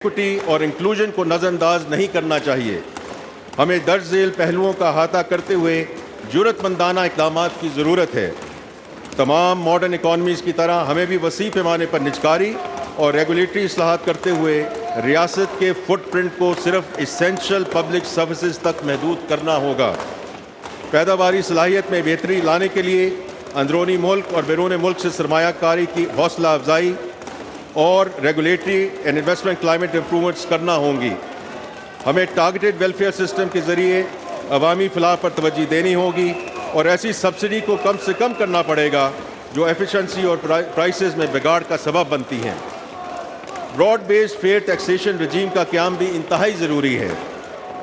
Equity और inclusion को नज़रअंदाज नहीं करना चाहिए। हमें दर्ज झेल पहलुओं का अहाता करते हुए ज़रूरतमंदाना इक़दामात की ज़रूरत है। तमाम मॉडर्न इकॉनमीज़ की तरह हमें भी वसी पैमाने पर निजकारी और रेगुलेटरी इस्लाहात करते हुए रियासत के फुटप्रिंट को सिर्फ इसेंशियल पब्लिक सर्विसेज तक महदूद करना होगा। पैदावारी सलाहियत में बेहतरी लाने के लिए अंदरूनी मुल्क और बैरून मुल्क से सरमायाकारी की हौसला अफजाई और regulatory and investment climate improvements करना होंगी। हमें टारगेटेड वेलफेयर सिस्टम के ज़रिए अवामी फलाह पर तवज्जो देनी होगी और ऐसी सब्सिडी को कम से कम करना पड़ेगा जो एफिशिएंसी और प्राइसेस में बिगाड़ का सबब बनती हैं। ब्रॉड बेस्ड फेयर टैक्सेशन रजीम का क़याम भी इंतहाई ज़रूरी है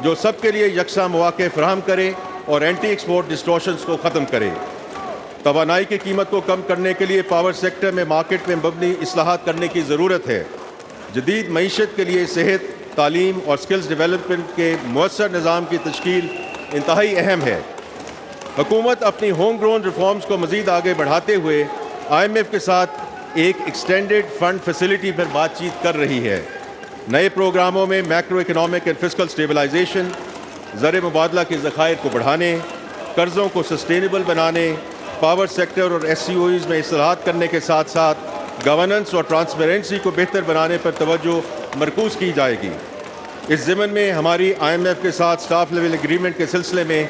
जो सबके लिए यकसा मौक़े फराहम करे और एंटी एक्सपोर्ट डिस्टॉर्शंस को ख़त्म करे। तवानाई की कीमत को कम करने के लिए पावर सेक्टर में मार्केट में मबनी इस्लाहात करने की ज़रूरत है। जदीद मईशत के लिए सेहत, तालीम और स्किल्स डेवलपमेंट के मुअस्सर निज़ाम की तश्कील इंतहाई अहम है। हुकूमत अपनी होम ग्रोन रिफॉर्म्स को मज़ीद आगे बढ़ाते हुए IMF के साथ एक एक्सटेंडेड फंड फैसिलिटी पर बातचीत कर रही है। नए प्रोग्रामों में macro economic and fiscal stabilisation, ज़र मुबादला के ज़खायर को बढ़ाने, कर्ज़ों को सस्टेनेबल बनाने, पावर सेक्टर और SCOEs में इस्लाहात करने के साथ साथ गवर्नेंस और ट्रांसपेरेंसी को बेहतर बनाने पर तवज्जो मरकूज़ की जाएगी। इस ज़िमन में हमारी IMF के साथ स्टाफ लेवल एग्रीमेंट के सिलसिले में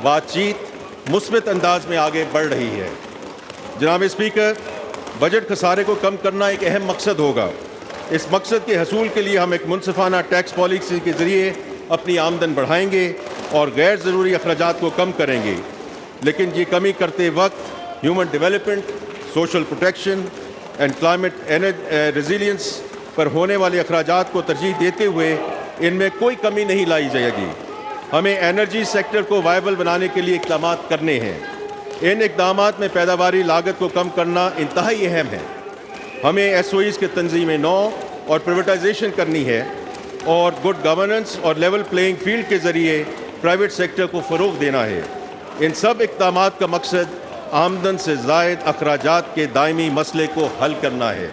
बातचीत मुस्बत अंदाज में आगे बढ़ रही है। जनाब स्पीकर, बजट खसारे को कम करना एक अहम मकसद होगा। इस मकसद के हसूल के लिए हम एक मुनसिफाना टैक्स पॉलिसी के ज़रिए अपनी आमदन बढ़ाएंगे और गैर ज़रूरी अखराजात को कम करेंगे, लेकिन ये कमी करते वक्त human development, social protection and climate resilience पर होने वाले अखराजात को तरजीह देते हुए इनमें कोई कमी नहीं लाई जाएगी। हमें एनर्जी सेक्टर को वायबल बनाने के लिए इक़दामात करने हैं। इन इक़दामात में पैदावारी लागत को कम करना इंतहाई अहम है। हमें SOEs के तंजीम नौ और प्राइवेटाइजेशन करनी है और गुड गवर्नेंस और लेवल प्लेइंग फील्ड के ज़रिए प्राइवेट सेक्टर को फ़रोग़ देना है। इन सब इक़दामात का मकसद आमदन से ज़ायद अखराजात के दायमी मसले को हल करना है।